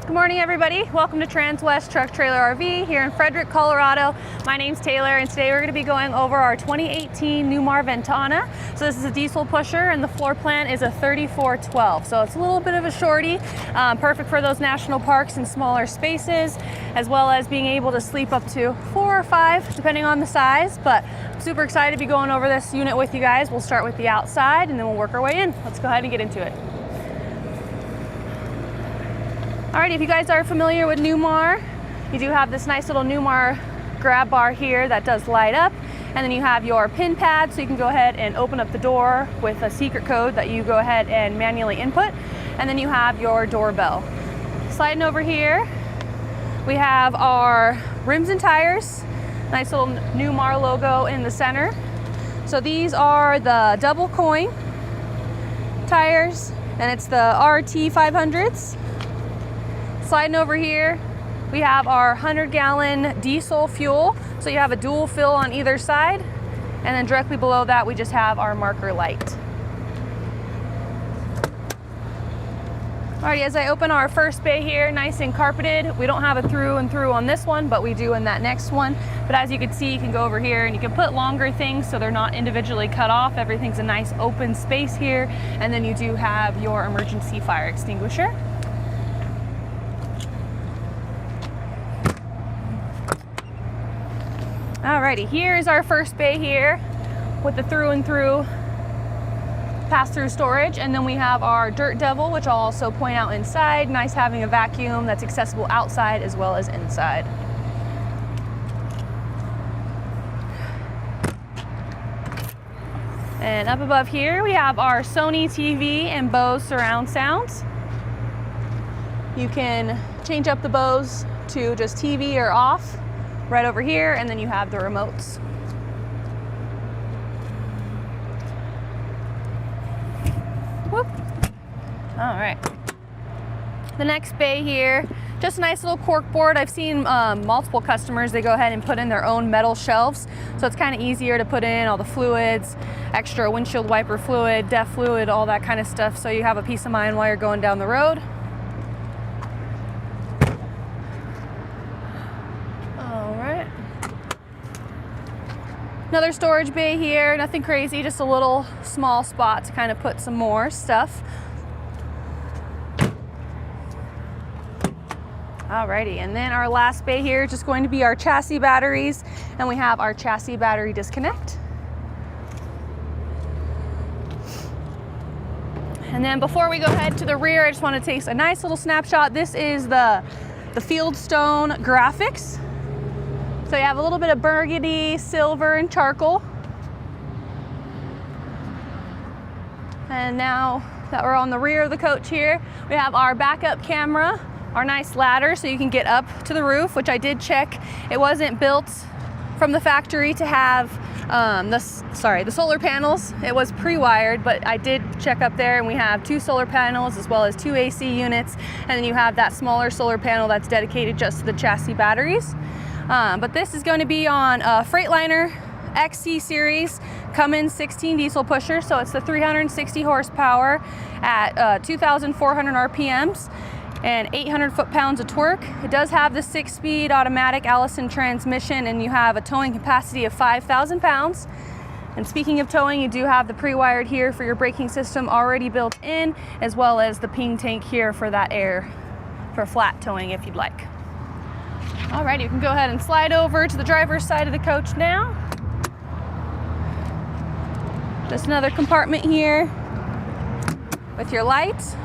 Good morning, everybody. Welcome to Transwest Truck Trailer RV here in Frederick, Colorado. My name's Taylor, and today we're going to be going over our 2018 Newmar Ventana. So this is a diesel pusher, and the floor plan is a 3412. So it's a little bit of a shorty, perfect for those national parks and smaller spaces, as well as being able to sleep up to 4 or 5, depending on the size. But I'm super excited to be going over this unit with you guys. We'll start with the outside, and then we'll work our way in. Let's go ahead and get into it. Alright, if you guys are familiar with Newmar, you do have this nice little Newmar grab bar here that does light up, and then you have your pin pad, so you can go ahead and open up the door with a secret code that you go ahead and manually input, and then you have your doorbell. Sliding over here, we have our rims and tires, nice little Newmar logo in the center. So these are the double coin tires, and it's the RT 500s. Sliding over here, we have our 100-gallon diesel fuel. So you have a dual fill on either side. And then directly below that, we just have our marker light. Alrighty, as I open our first bay here, nice and carpeted. We don't have a through and through on this one, but we do in that next one. But as you can see, you can go over here and you can put longer things so they're not individually cut off. Everything's a nice open space here. And then you do have your emergency fire extinguisher. Alrighty, here is our first bay here with the through and through pass-through storage, and then we have our Dirt Devil, which I'll also point out inside. Nice having a vacuum that's accessible outside as well as inside. And up above here we have our Sony TV and Bose surround sounds. You can change up the Bose to just TV or off right over here, and then you have the remotes. Whoop. All right. The next bay here, just a nice little cork board. I've seen multiple customers, they go ahead and put in their own metal shelves, so it's kind of easier to put in all the fluids, extra windshield wiper fluid, def fluid, all that kind of stuff, so you have a peace of mind while you're going down the road. Another storage bay here, nothing crazy, just a little small spot to kind of put some more stuff. Alrighty, and then our last bay here is just going to be our chassis batteries, and we have our chassis battery disconnect. And then before we go ahead to the rear, I just want to take a nice little snapshot. This is the Fieldstone graphics. So you have a little bit of burgundy, silver, and charcoal. And now that we're on the rear of the coach here, we have our backup camera, our nice ladder so you can get up to the roof, which I did check. It wasn't built from the factory to have the solar panels. It was pre-wired, but I did check up there, and we have 2 solar panels as well as 2 AC units. And then you have that smaller solar panel that's dedicated just to the chassis batteries. But this is going to be on a Freightliner XC series Cummins 16 diesel pusher, so it's the 360 horsepower at 2,400 RPMs and 800 foot-pounds of torque. It does have the 6-speed automatic Allison transmission, and you have a towing capacity of 5,000 pounds. And speaking of towing, you do have the pre-wired here for your braking system already built in, as well as the ping tank here for that air for flat towing if you'd like. Alright, you can go ahead and slide over to the driver's side of the coach now. Just another compartment here with your lights.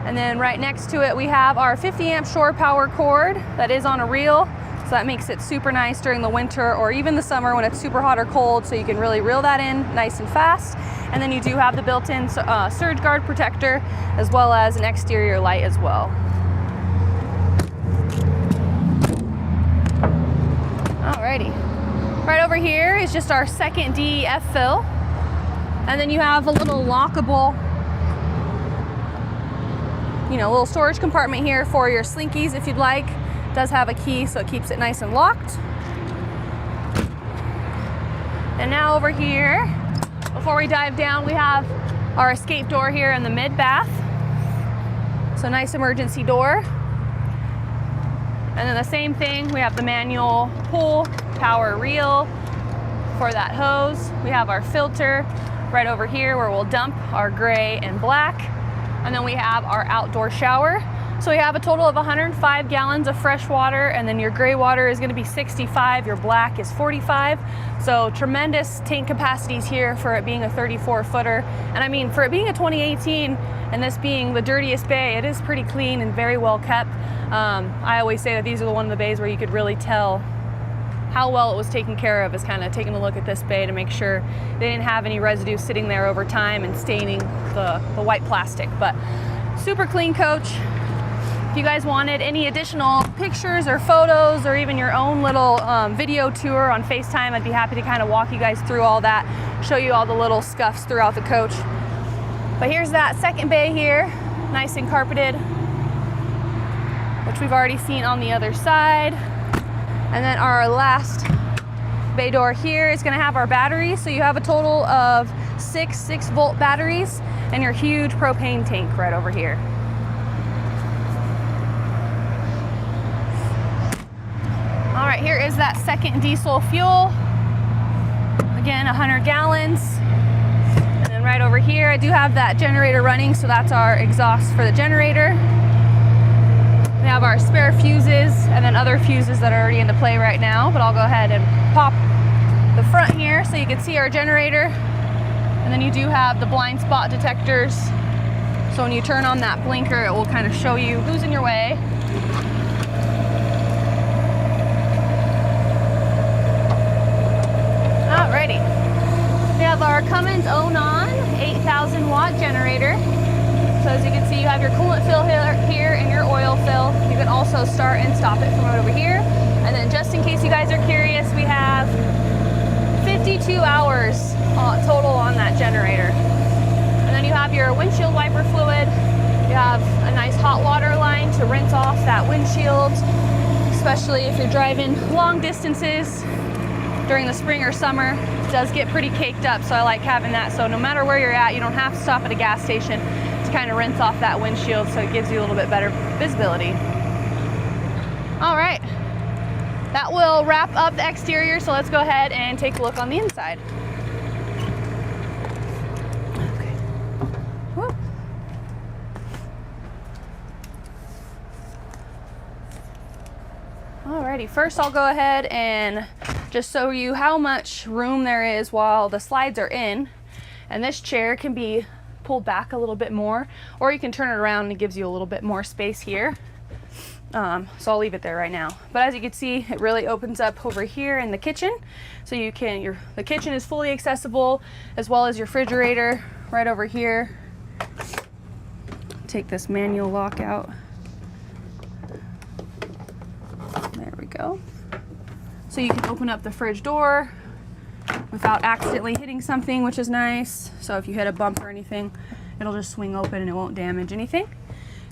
And then right next to it we have our 50 amp shore power cord that is on a reel. So that makes it super nice during the winter or even the summer when it's super hot or cold, so you can really reel that in nice and fast. And then you do have the built-in surge guard protector as well as an exterior light as well. Alrighty, right over here is just our second DEF fill, and then you have a little lockable, little storage compartment here for your slinkies if you'd like. It does have a key, so it keeps it nice and locked. And now over here, before we dive down, we have our escape door here in the mid bath. So nice emergency door. And then the same thing, we have the manual pull, power reel for that hose. We have our filter right over here where we'll dump our gray and black. And then we have our outdoor shower. So we have a total of 105 gallons of fresh water, and then your gray water is going to be 65, your black is 45. So tremendous tank capacities here for it being a 34 footer. And I mean, for it being a 2018 and this being the dirtiest bay, it is pretty clean and very well kept. I always say that these are one of the bays where you could really tell how well it was taken care of, is kind of taking a look at this bay to make sure they didn't have any residue sitting there over time and staining the white plastic. But super clean coach. If you guys wanted any additional pictures or photos or even your own little video tour on FaceTime, I'd be happy to kind of walk you guys through all that, show you all the little scuffs throughout the coach. But here's that second bay here, nice and carpeted, which we've already seen on the other side. And then our last bay door here is going to have our batteries. So you have a total of six 6-volt batteries and your huge propane tank right over here. All right, here is that second diesel fuel. Again, 100 gallons. And then right over here, I do have that generator running, so that's our exhaust for the generator. We have our spare fuses and then other fuses that are already into play right now, but I'll go ahead and pop the front here so you can see our generator. And then you do have the blind spot detectors. So when you turn on that blinker, it will kind of show you who's in your way. Alrighty, we have our Cummins 8,000 watt generator. So as you can see, you have your coolant fill here and your oil fill. You can also start and stop it from right over here. And then just in case you guys are curious, we have 52 hours total on that generator. And then you have your windshield wiper fluid. You have a nice hot water line to rinse off that windshield, especially if you're driving long distances during the spring or summer. It does get pretty caked up, so I like having that. So no matter where you're at, you don't have to stop at a gas station to kind of rinse off that windshield, so it gives you a little bit better visibility. All right, that will wrap up the exterior, so let's go ahead and take a look on the inside. Okay. Whoop. Alrighty, first I'll go ahead and just show you how much room there is while the slides are in. And this chair can be pulled back a little bit more, or you can turn it around and it gives you a little bit more space here. So I'll leave it there right now. But as you can see, it really opens up over here in the kitchen. So you can, the kitchen is fully accessible, as well as your refrigerator right over here. Take this manual lock out. There we go. So you can open up the fridge door without accidentally hitting something, which is nice. So if you hit a bump or anything, it'll just swing open and it won't damage anything.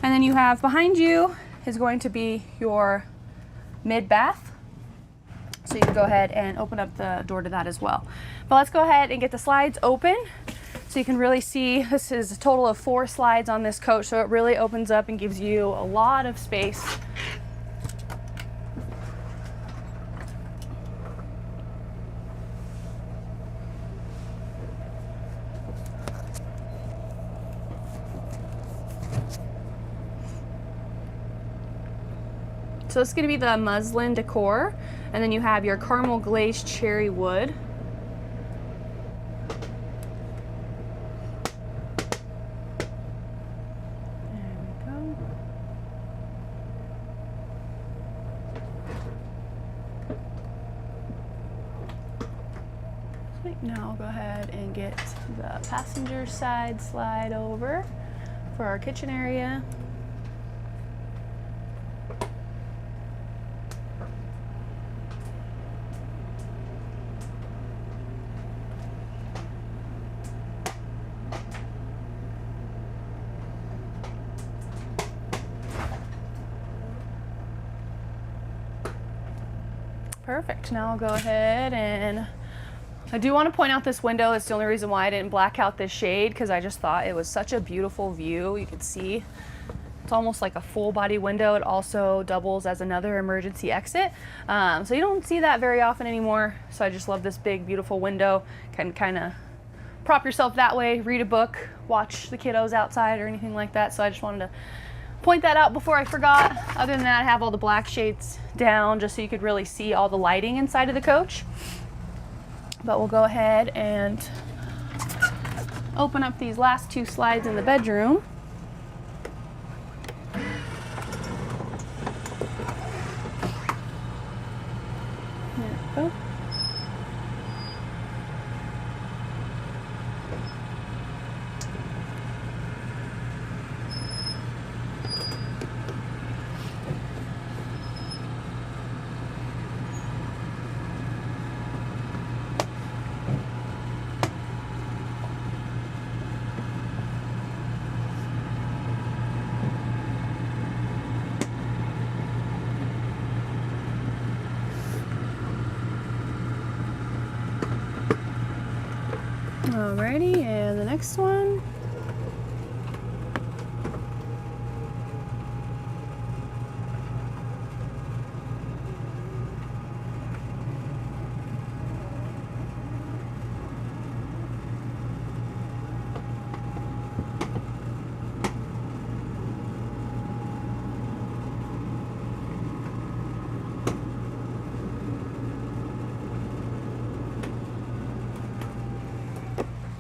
And then you have behind you is going to be your mid bath. So you can go ahead and open up the door to that as well. But let's go ahead and get the slides open so you can really see. This is a total of 4 slides on this coach, so it really opens up and gives you a lot of space. So it's going to be the muslin decor, and then you have your caramel glazed cherry wood. There we go. Sweet. Now I'll go ahead and get the passenger side slide over for our kitchen area. Perfect. Now I'll go ahead and I do want to point out this window. It's the only reason why I didn't black out this shade, because I just thought it was such a beautiful view. You could see It's almost like a full body window. It also doubles as another emergency exit. So you don't see that very often anymore. So I just love this big, beautiful window. Can kind of prop yourself that way, read a book, watch the kiddos outside or anything like that. So I just wanted to point that out before I forgot. Other than that, I have all the black shades down just so you could really see all the lighting inside of the coach. But we'll go ahead and open up these last 2 slides in the bedroom. There we go. Alrighty, and the next one.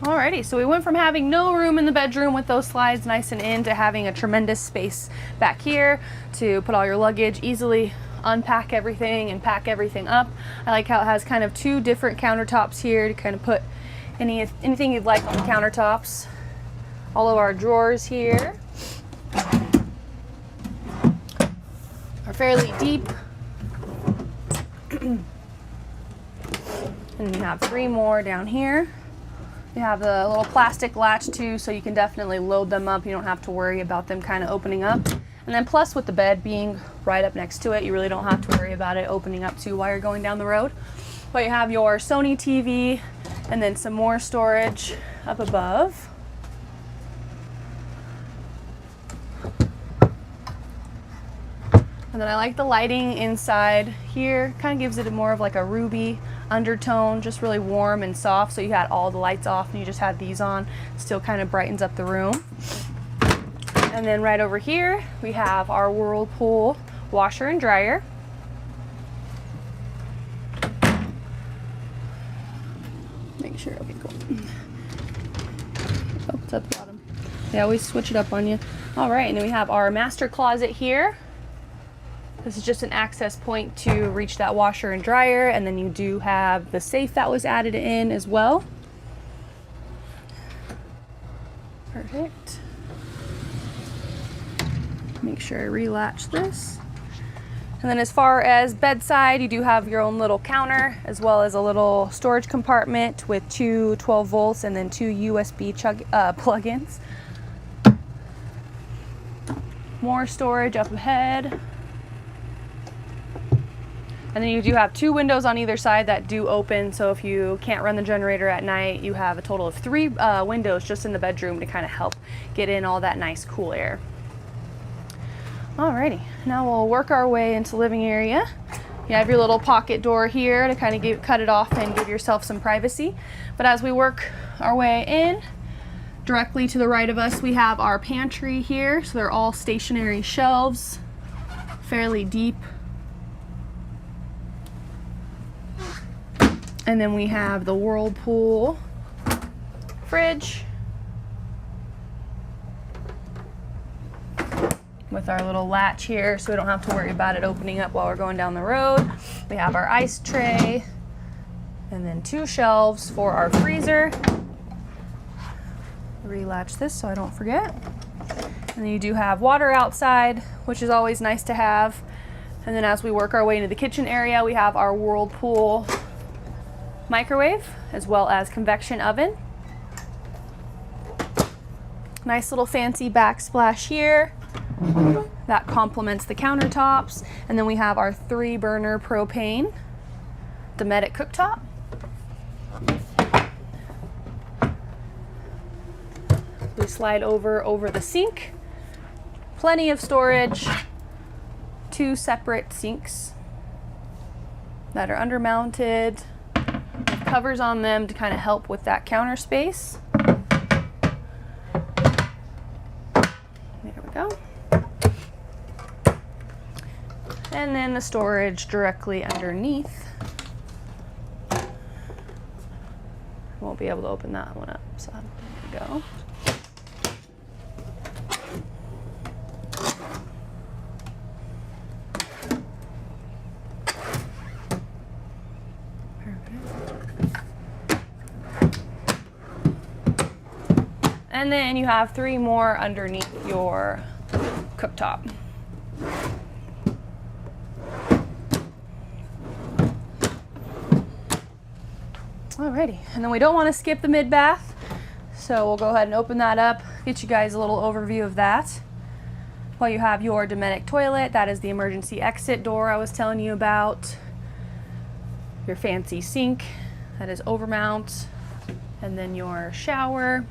Alrighty, so we went from having no room in the bedroom with those slides nice and in to having a tremendous space back here to put all your luggage, easily unpack everything and pack everything up. I like how it has kind of 2 different countertops here to kind of put anything you'd like on the countertops. All of our drawers here are fairly deep. And you have 3 more down here. You have the little plastic latch too, so you can definitely load them up. You don't have to worry about them kind of opening up. And then plus with the bed being right up next to it, you really don't have to worry about it opening up too while you're going down the road. But you have your Sony TV and then some more storage up above. And then I like the lighting inside here. Kind of gives it more of like a ruby undertone, just really warm and soft. So you had all the lights off and you just had these on. Still kind of brightens up the room. And then right over here, we have our Whirlpool washer and dryer. Make sure, okay, cool. Oh, it's at the bottom. They always switch it up on you. All right, and then we have our master closet here. This is just an access point to reach that washer and dryer, and then you do have the safe that was added in as well. Perfect. Make sure I relatch this. And then as far as bedside, you do have your own little counter as well as a little storage compartment with 2 12 volts and then 2 USB plug-ins. More storage up ahead. And then you do have 2 windows on either side that do open, so if you can't run the generator at night, you have a total of 3 windows just in the bedroom to kind of help get in all that nice cool air. Alrighty, now we'll work our way into the living area. You have your little pocket door here to kind of cut it off and give yourself some privacy. But as we work our way in, directly to the right of us, we have our pantry here. So they're all stationary shelves, fairly deep. And then we have the Whirlpool fridge with our little latch here so we don't have to worry about it opening up while we're going down the road. We have our ice tray and then 2 shelves for our freezer. Relatch this so I don't forget. And then you do have water outside, which is always nice to have. And then as we work our way into the kitchen area, we have our Whirlpool microwave as well as convection oven. Nice little fancy backsplash here that complements the countertops. And then we have our 3-burner propane Dometic cooktop. We slide over the sink Plenty of storage, 2 separate sinks that are undermounted, with covers on them to kind of help with that counter space. There we go. And then the storage directly underneath. Won't be able to open that one up, so there we go. And then you have 3 more underneath your cooktop. Alrighty, and then we don't want to skip the mid-bath, so we'll go ahead and open that up, get you guys a little overview of that. Well, you have your Dometic toilet, that is the emergency exit door I was telling you about. Your fancy sink, that is overmount, and then your shower,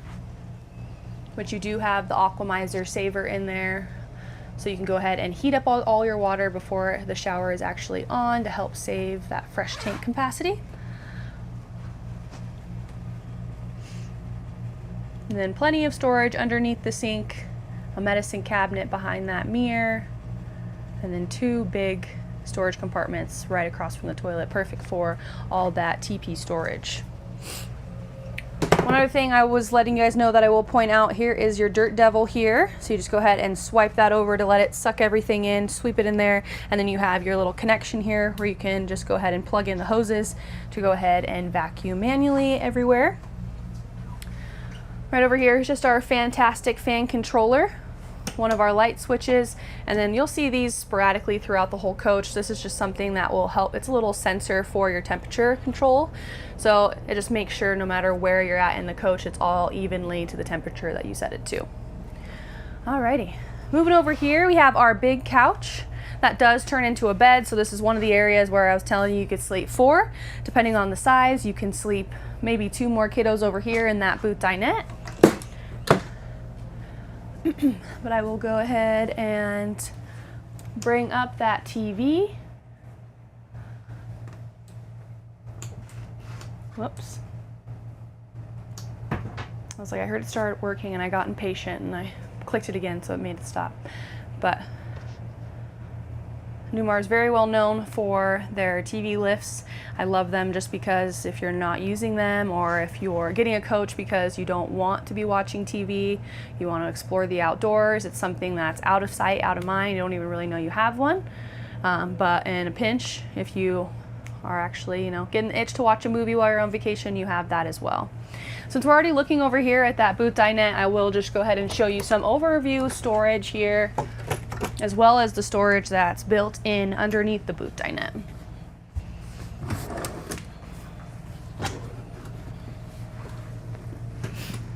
which you do have the Aquamizer saver in there, so you can go ahead and heat up all your water before the shower is actually on to help save that fresh tank capacity. And then plenty of storage underneath the sink, a medicine cabinet behind that mirror, and then 2 big storage compartments right across from the toilet, perfect for all that TP storage. One other thing I was letting you guys know that I will point out here is your dirt devil here. So you just go ahead and swipe that over to let it suck everything in, sweep it in there, and then you have your little connection here where you can just go ahead and plug in the hoses to go ahead and vacuum manually everywhere. Right over here is just our fantastic fan controller, one of our light switches, and then you'll see these sporadically throughout the whole coach. This is just something that will help. It's a little sensor for your temperature control, so it just makes sure no matter where you're at in the coach, it's all evenly to the temperature that you set it to. Alrighty, moving over here, we have our big couch that does turn into a bed. So this is one of the areas where I was telling you could sleep 4. Depending on the size, you can sleep maybe 2 more kiddos over here in that boot dinette. But I will go ahead and bring up that TV. Whoops. I was like, I heard it started working and I got impatient and I clicked it again, so it made it stop. But Newmar is very well known for their TV lifts. I love them just because if you're not using them, or if you're getting a coach because you don't want to be watching TV, you want to explore the outdoors, it's something that's out of sight, out of mind, you don't even really know you have one. But in a pinch, if you are actually, getting the itch to watch a movie while you're on vacation, you have that as well. Since we're already looking over here at that boot dinette, I will just go ahead and show you some overview storage here, as well as the storage that's built in underneath the boot dinette.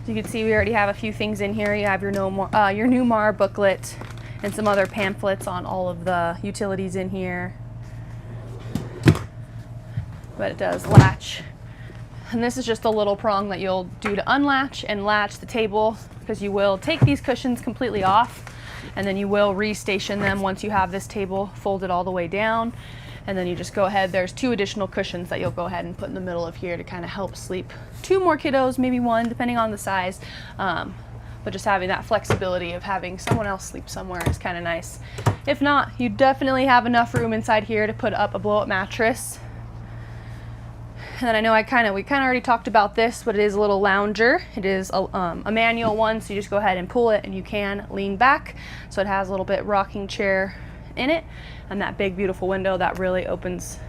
You can see we already have a few things in here. You have your Newmar booklet and some other pamphlets on all of the utilities in here. But it does latch. And this is just a little prong that you'll do to unlatch and latch the table, because you will take these cushions completely off and then you will restation them once you have this table folded all the way down. And then you just go ahead, there's 2 additional cushions that you'll go ahead and put in the middle of here to kind of help sleep 2 more kiddos, maybe 1, depending on the size. But just having that flexibility of having someone else sleep somewhere is kind of nice. If not, you definitely have enough room inside here to put up a blow-up mattress. And then I know we kind of already talked about this, but it is a little lounger. It is a manual one, so you just go ahead and pull it and you can lean back. So it has a little bit rocking chair in it, and that big beautiful window that really opens,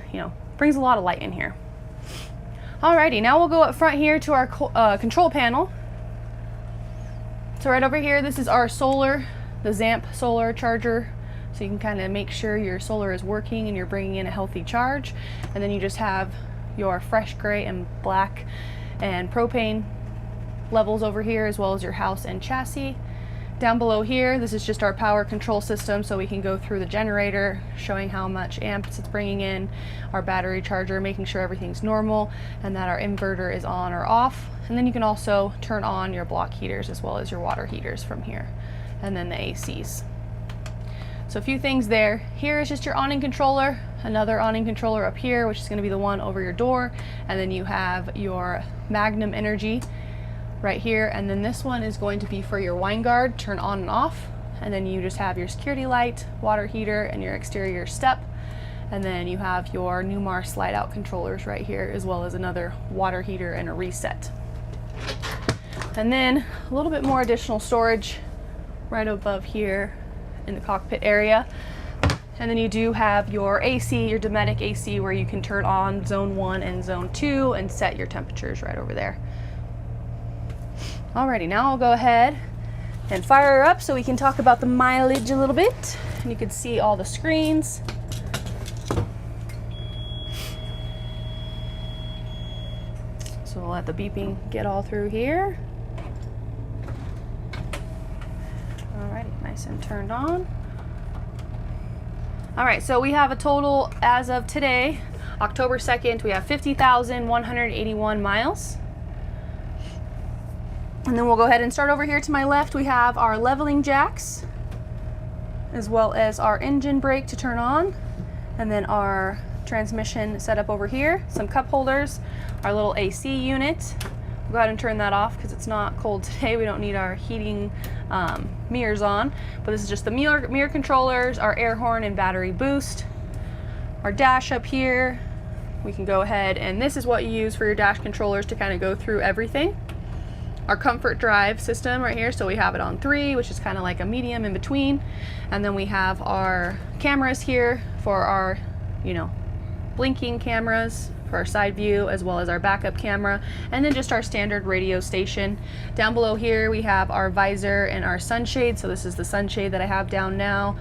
brings a lot of light in here. Alrighty, now we'll go up front here to our control panel. So right over here, this is our solar, the Zamp solar charger. So you can kind of make sure your solar is working and you're bringing in a healthy charge. And then you just have your fresh gray and black and propane levels over here, as well as your house and chassis. Down below here, this is just our power control system, so we can go through the generator, showing how much amps it's bringing in, our battery charger, making sure everything's normal, and that our inverter is on or off. And then you can also turn on your block heaters as well as your water heaters from here, and then the ACs. So a few things there. Here is just your awning controller, another awning controller up here, which is going to be the one over your door, and then you have your Magnum Energy right here, and then this one is going to be for your wine guard, turn on and off, and then you just have your security light, water heater, and your exterior step, and then you have your Newmar slide out controllers right here, as well as another water heater and a reset. And then a little bit more additional storage right above here in the cockpit area. And then you do have your AC, your Dometic AC, where you can turn on zone 1 and zone 2 and set your temperatures right over there. Alrighty, now I'll go ahead and fire her up so we can talk about the mileage a little bit. And you can see all the screens. So we'll let the beeping get all through here. Alrighty, nice and turned on. All right, so we have a total as of today, October 2nd, we have 50,181 miles. And then we'll go ahead and start over here to my left. We have our leveling jacks, as well as our engine brake to turn on, and then our transmission setup over here, some cup holders, our little AC unit. We'll go ahead and turn that off because it's not cold today. We don't need our heating mirrors on, but this is just the mirror controllers, our air horn and battery boost, our dash up here. We can go ahead, and this is what you use for your dash controllers to kind of go through everything. Our comfort drive system right here, so we have it on 3, which is kind of like a medium in between, and then we have our cameras here for our, you know, blinking cameras for our side view, as well as our backup camera, and then just our standard radio station. Down below here we have our visor and our sunshade, so this is the sunshade that I have down now,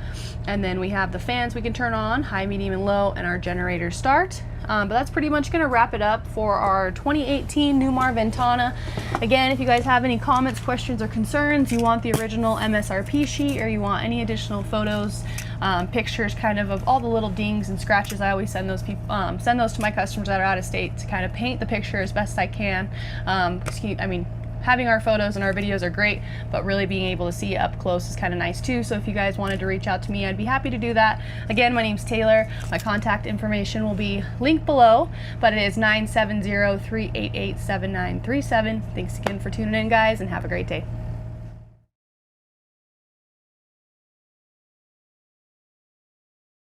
and then we have the fans we can turn on, high, medium, and low, and our generator start. But that's pretty much going to wrap it up for our 2018 Newmar Ventana. Again, if you guys have any comments, questions, or concerns, you want the original MSRP sheet, or you want any additional photos, pictures kind of all the little dings and scratches, I always send those to my customers that are out of state to kind of paint the picture as best I can. I mean, having our photos and our videos are great, but really being able to see it up close is kind of nice too. So if you guys wanted to reach out to me, I'd be happy to do that. Again, my name's Taylor. My contact information will be linked below, but it is 970-388-7937. Thanks again for tuning in, guys, and have a great day.